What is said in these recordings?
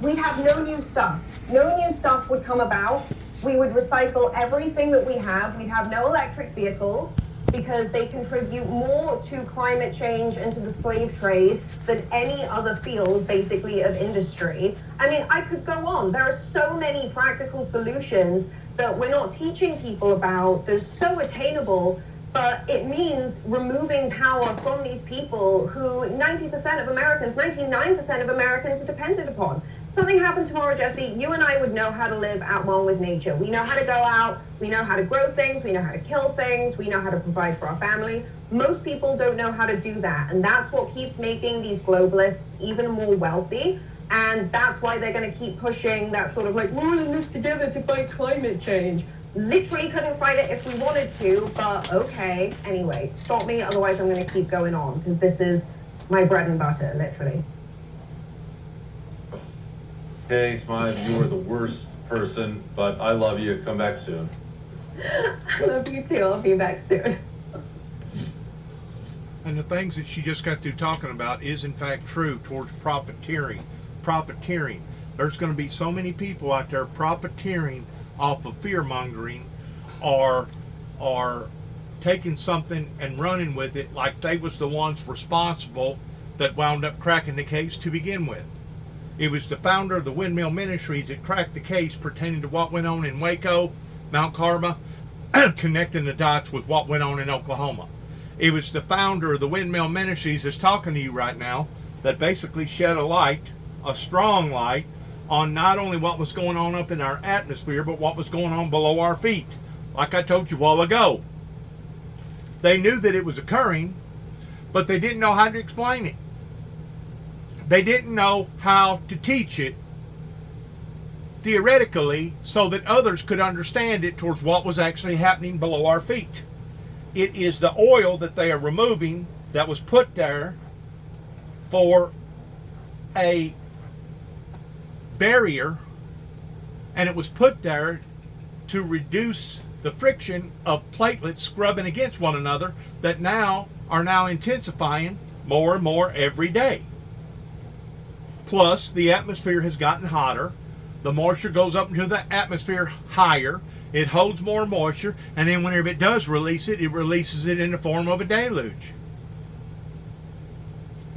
we'd have no new stuff. No new stuff would come about. We would recycle everything that we have. We'd have no electric vehicles because they contribute more to climate change and to the slave trade than any other field, basically, of industry. I mean, I could go on. There are so many practical solutions that we're not teaching people about. They're so attainable, but it means removing power from these people who 90% of Americans, 99% of Americans are dependent upon. Something happened tomorrow, Jesse, you and I would know how to live at one with nature. We know how to go out, we know how to grow things, we know how to kill things, we know how to provide for our family. Most people don't know how to do that, and that's what keeps making these globalists even more wealthy, and that's why they're going to keep pushing that sort of like, we're all in this together to fight climate change. Literally couldn't fight it if we wanted to, but okay. Anyway, stop me, otherwise I'm going to keep going on, because this is my bread and butter, literally. Hey, Smythe, you are the worst person, but I love you. Come back soon. I love you too. I'll be back soon. And the things that she just got through talking about is in fact true towards profiteering. Profiteering. There's going to be so many people out there profiteering off of fear mongering, or taking something and running with it like they was the ones responsible that wound up cracking the case to begin with. It was the founder of the Windmill Ministries that cracked the case pertaining to what went on in Waco, Mount Carmel, connecting the dots with what went on in Oklahoma. It was the founder of the Windmill Ministries that's talking to you right now that basically shed a light, a strong light, on not only what was going on up in our atmosphere, but what was going on below our feet. Like I told you a while ago. They knew that it was occurring, but they didn't know how to explain it. They didn't know how to teach it theoretically so that others could understand it towards what was actually happening below our feet. It is the oil that they are removing that was put there for a barrier, and it was put there to reduce the friction of platelets scrubbing against one another that are now intensifying more and more every day. Plus, the atmosphere has gotten hotter. The moisture goes up into the atmosphere higher. It holds more moisture, and then whenever it does release it, it releases it in the form of a deluge.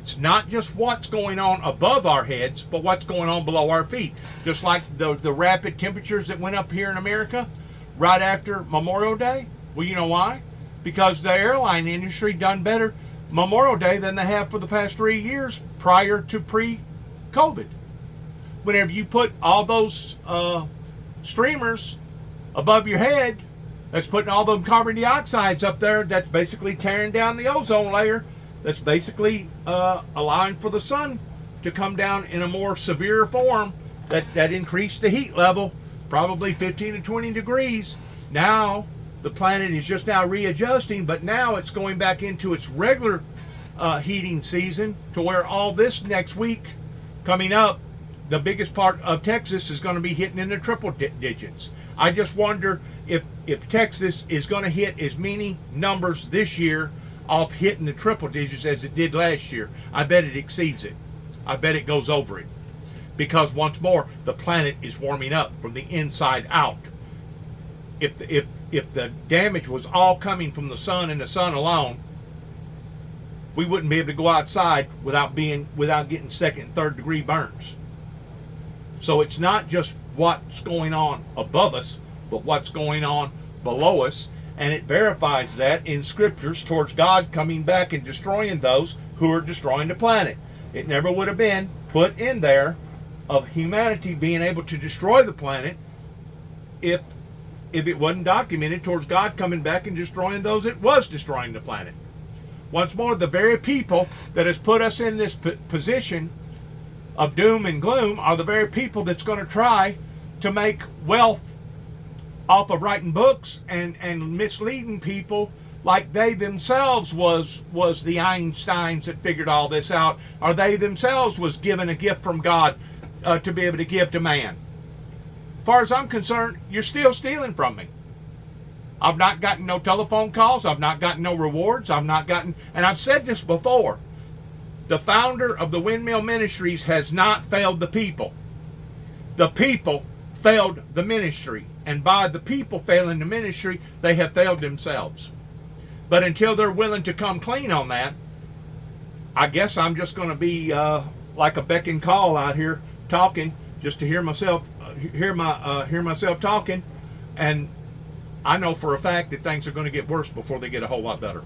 It's not just what's going on above our heads, but what's going on below our feet. Just like the rapid temperatures that went up here in America right after Memorial Day. Well, you know why? Because the airline industry done better Memorial Day than they have for the past 3 years prior to pre-COVID. Whenever you put all those streamers above your head, that's putting all them carbon dioxides up there, that's basically tearing down the ozone layer. That's basically allowing for the sun to come down in a more severe form that increased the heat level, probably 15 to 20 degrees. Now, the planet is just now readjusting, but now it's going back into its regular heating season, to where all this next week coming up, the biggest part of Texas is going to be hitting in the triple digits. I just wonder if Texas is going to hit as many numbers this year off hitting the triple digits as it did last year. I bet it exceeds it. I bet it goes over it. Because once more, the planet is warming up from the inside out. If the damage was all coming from the sun and the sun alone, we wouldn't be able to go outside without getting second and third degree burns. So it's not just what's going on above us, but what's going on below us. And it verifies that in scriptures towards God coming back and destroying those who are destroying the planet. It never would have been put in there of humanity being able to destroy the planet if it wasn't documented towards God coming back and destroying those that was destroying the planet. Once more, the very people that has put us in this position of doom and gloom are the very people that's going to try to make wealth off of writing books and misleading people like they themselves was the Einsteins that figured all this out, or they themselves was given a gift from God to be able to give to man. As far as I'm concerned, you're still stealing from me. I've not gotten no telephone calls. I've not gotten no rewards. And I've said this before. The founder of the Windmill Ministries has not failed the people. The people failed the ministry. And by the people failing the ministry, they have failed themselves. But until they're willing to come clean on that, I guess I'm just going to be like a beck and call out here talking, just to hear myself talking. And I know for a fact that things are going to get worse before they get a whole lot better.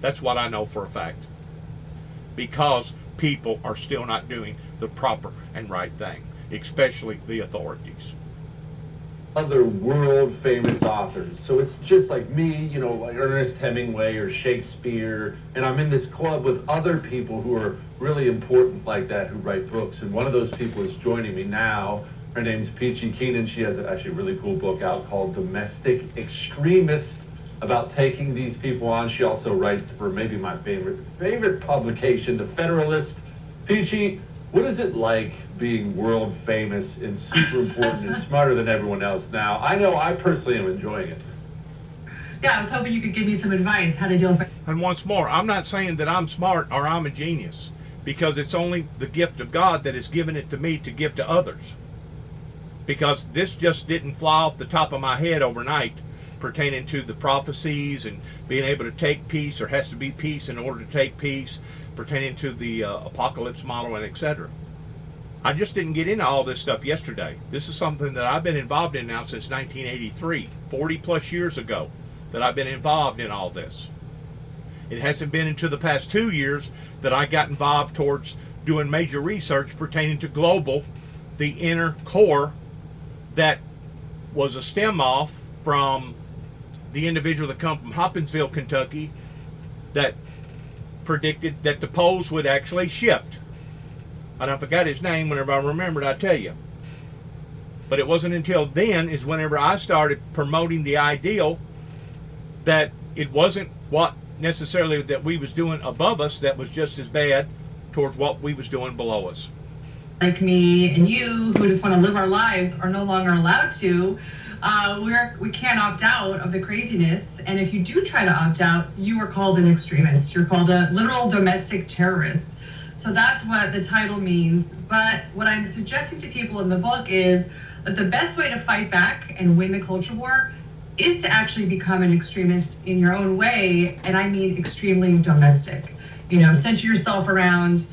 That's what I know for a fact. Because people are still not doing the proper and right thing, especially the authorities. Other world famous authors. So it's just like me, you know, like Ernest Hemingway or Shakespeare, and I'm in this club with other people who are really important like that, who write books. And one of those people is joining me now. Her name's Peachy Keenan. She has actually a really cool book out called Domestic Extremist, about taking these people on. She also writes for maybe my favorite publication, The Federalist. Peachy, what is it like being world famous and super important and smarter than everyone else now? I know I personally am enjoying it. Yeah, I was hoping you could give me some advice how to deal with it. And once more, I'm not saying that I'm smart or I'm a genius, because it's only the gift of God that has given it to me to give to others. Because this just didn't fly off the top of my head overnight, pertaining to the prophecies and being able to take peace, or has to be peace in order to take peace, pertaining to the apocalypse model and etc. I just didn't get into all this stuff yesterday. This is something that I've been involved in now since 1983, 40 plus years ago that I've been involved in all this. It hasn't been until the past 2 years that I got involved towards doing major research pertaining to global, the inner core that was a stem off from the individual that come from Hopkinsville, Kentucky, that predicted that the poles would actually shift. And I forgot his name. Whenever I remembered, I'll tell you. But it wasn't until then is whenever I started promoting the ideal that it wasn't what necessarily that we was doing above us that was just as bad towards what we was doing below us. Like me and you, who just want to live our lives, are no longer allowed to. We can't opt out of the craziness, and if you do try to opt out, you are called an extremist. You're called a literal domestic terrorist. So that's what the title means. But what I'm suggesting to people in the book is that the best way to fight back and win the culture war is to actually become an extremist in your own way, and I mean extremely domestic. You know, center yourself around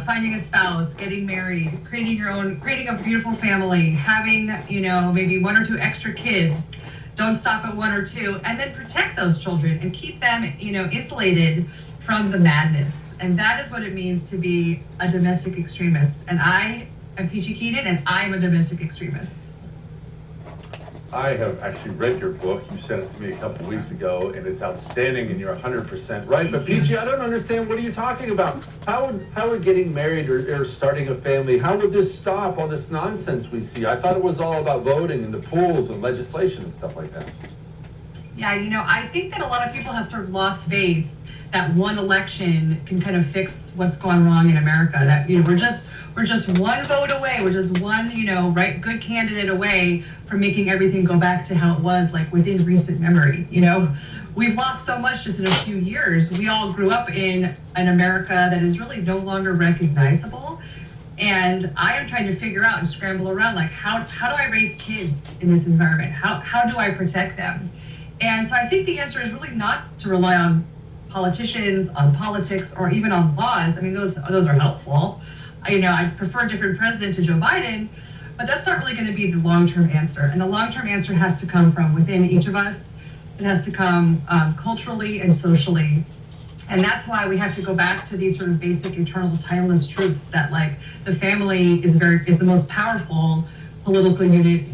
finding a spouse, getting married, creating a beautiful family, having, you know, maybe 1 or 2 extra kids. Don't stop at 1 or 2, and then protect those children and keep them, you know, insulated from the madness. And that is what it means to be a domestic extremist. And I am Peachy Keenan, and I'm a domestic extremist. I have actually read your book. You sent it to me a couple weeks ago, and it's outstanding, and you're 100% right. But Peachy, I don't understand. What are you talking about? How would getting married or starting a family, how would this stop all this nonsense we see? I thought it was all about voting and the polls and legislation and stuff like that. Yeah, you know, I think that a lot of people have sort of lost faith that one election can kind of fix what's going wrong in America. That, you know, we're just one vote away. We're just one, you know, right, good candidate away from making everything go back to how it was, like, within recent memory. You know, we've lost so much just in a few years. We all grew up in an America that is really no longer recognizable. And I am trying to figure out and scramble around, like, how do I raise kids in this environment? How do I protect them? And so I think the answer is really not to rely on politicians, on politics, or even on laws. I mean, those are helpful. You know, I prefer a different president to Joe Biden, but that's not really going to be the long-term answer. And the long-term answer has to come from within each of us. It has to come culturally and socially. And that's why we have to go back to these sort of basic, eternal, timeless truths that, like, the family is the most powerful political unit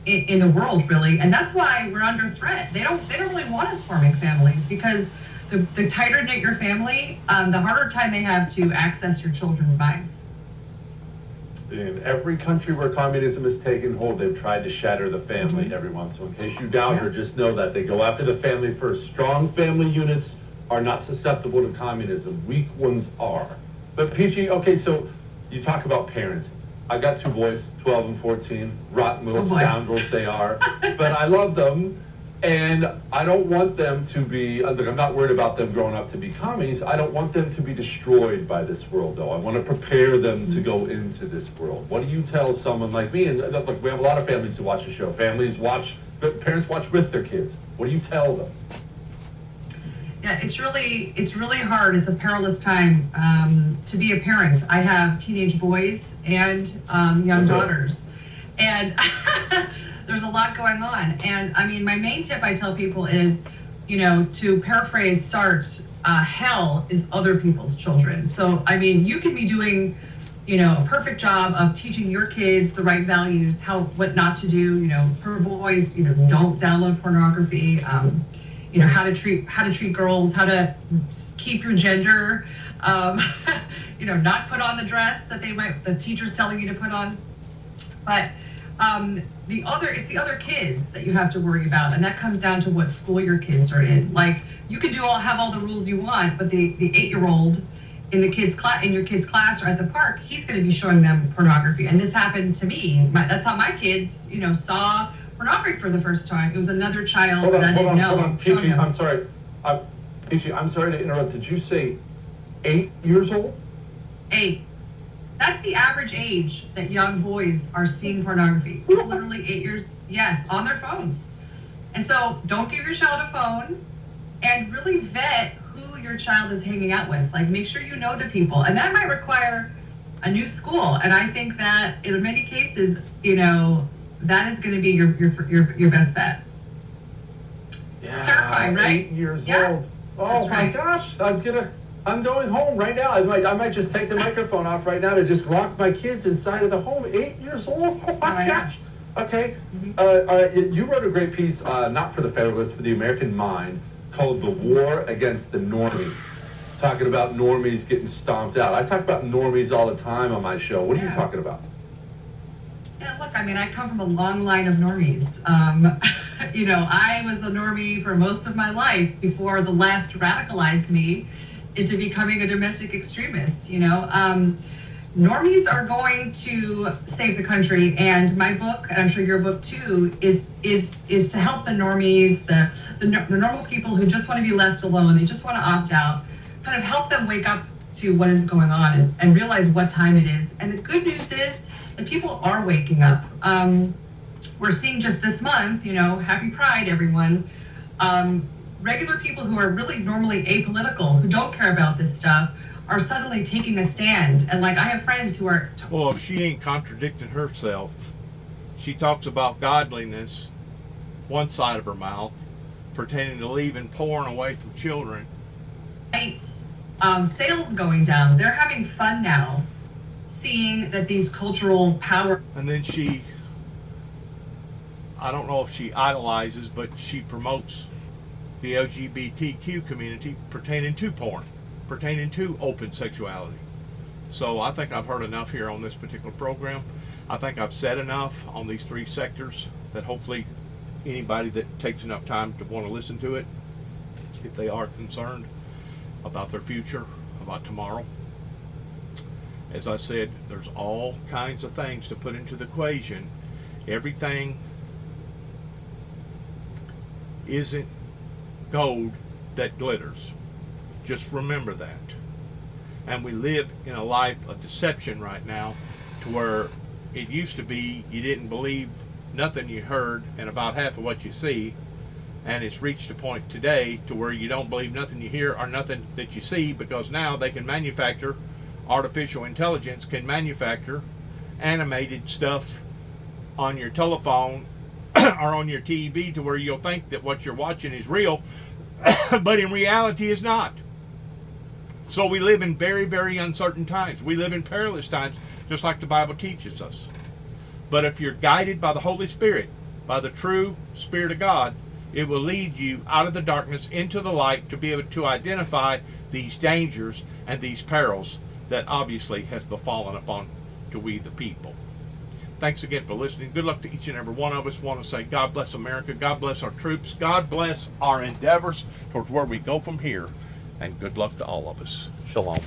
in the world, really. And that's why we're under threat. They don't really want us forming families, because the tighter knit your family, the harder time they have to access your children's minds. In every country where communism has taken hold, they've tried to shatter the family, everyone. So in case you doubt her, just know that they go after the family first. Strong family units are not susceptible to communism. Weak ones are. But Peachy, okay, so you talk about parenting. I got 2 boys, 12 and 14, rotten little scoundrels they are, but I love them. And I don't want them to be, look, I'm not worried about them growing up to be commies. I don't want them to be destroyed by this world, though. I want to prepare them to go into this world. What do you tell someone like me? And look, we have a lot of families who watch the show. Families watch, parents watch with their kids. What do you tell them? Yeah, it's really hard. It's a perilous time to be a parent. I have teenage boys and young daughters, and there's a lot going on. And I mean, my main tip I tell people is, to paraphrase Sartre, hell is other people's children. So I mean, you can be doing, a perfect job of teaching your kids the right values, what not to do. For boys, don't download pornography. How to treat girls, how to keep your gender, not put on the dress that the teacher's telling you to put on. But it's the other kids that you have to worry about, and that comes down to what school your kids are in. Like, you can have all the rules you want, but the 8-year-old in your kid's class or at the park, he's going to be showing them pornography. And this happened to me. That's how my kids, saw pornography for the first time. It was another child that I didn't know. Hold on, Peachy, I'm sorry. Peachy, I'm sorry to interrupt. Did you say 8 years old? 8. That's the average age that young boys are seeing pornography. It's literally 8 years, yes, on their phones. And so don't give your child a phone, and really vet who your child is hanging out with. Like, make sure you know the people. And that might require a new school. And I think that in many cases, that is going to be your best bet. Yeah, terrifying, right? 8 years Yeah. old. Oh That's my right. gosh! I'm going home right now. I might just take the microphone off right now to just lock my kids inside of the home. 8 years old. Oh my gosh. Okay. You wrote a great piece, not for the Federalist, for the American Mind, called "The War Against the Normies," talking about normies getting stomped out. I talk about normies all the time on my show. What are you talking about? Yeah, look, I mean, I come from a long line of normies. I was a normie for most of my life before the left radicalized me into becoming a domestic extremist. Normies are going to save the country, and my book, and I'm sure your book too, is to help the normies, the normal people who just want to be left alone. They just want to opt out. Kind of help them wake up to what is going on and realize what time it is. And the good news is that people are waking up. We're seeing just this month, Happy Pride, everyone. Regular people who are really normally apolitical, who don't care about this stuff, are suddenly taking a stand. And I have friends who are... Well, if she ain't contradicting herself, she talks about godliness, one side of her mouth, pertaining to leaving porn away from children. Sales going down. They're having fun now, seeing that these cultural power... And then I don't know if she idolizes, but she promotes the LGBTQ community pertaining to porn, pertaining to open sexuality. So I think I've heard enough here on this particular program. I think I've said enough on these 3 sectors that hopefully anybody that takes enough time to want to listen to it, if they are concerned about their future, about tomorrow. As I said, there's all kinds of things to put into the equation. Everything isn't gold that glitters. Just remember that. And we live in a life of deception right now, to where it used to be you didn't believe nothing you heard and about half of what you see, and it's reached a point today to where you don't believe nothing you hear or nothing that you see, because now they can manufacture, artificial intelligence can manufacture animated stuff on your telephone or on your TV to where you'll think that what you're watching is real, but in reality is not. So we live in very, very uncertain times. We live in perilous times, just like the Bible teaches us. But if you're guided by the Holy Spirit, by the true Spirit of God, it will lead you out of the darkness into the light to be able to identify these dangers and these perils that obviously has befallen upon to we the people. Thanks again for listening. Good luck to each and every one of us. Want to say God bless America. God bless our troops. God bless our endeavors towards where we go from here. And good luck to all of us. Shalom.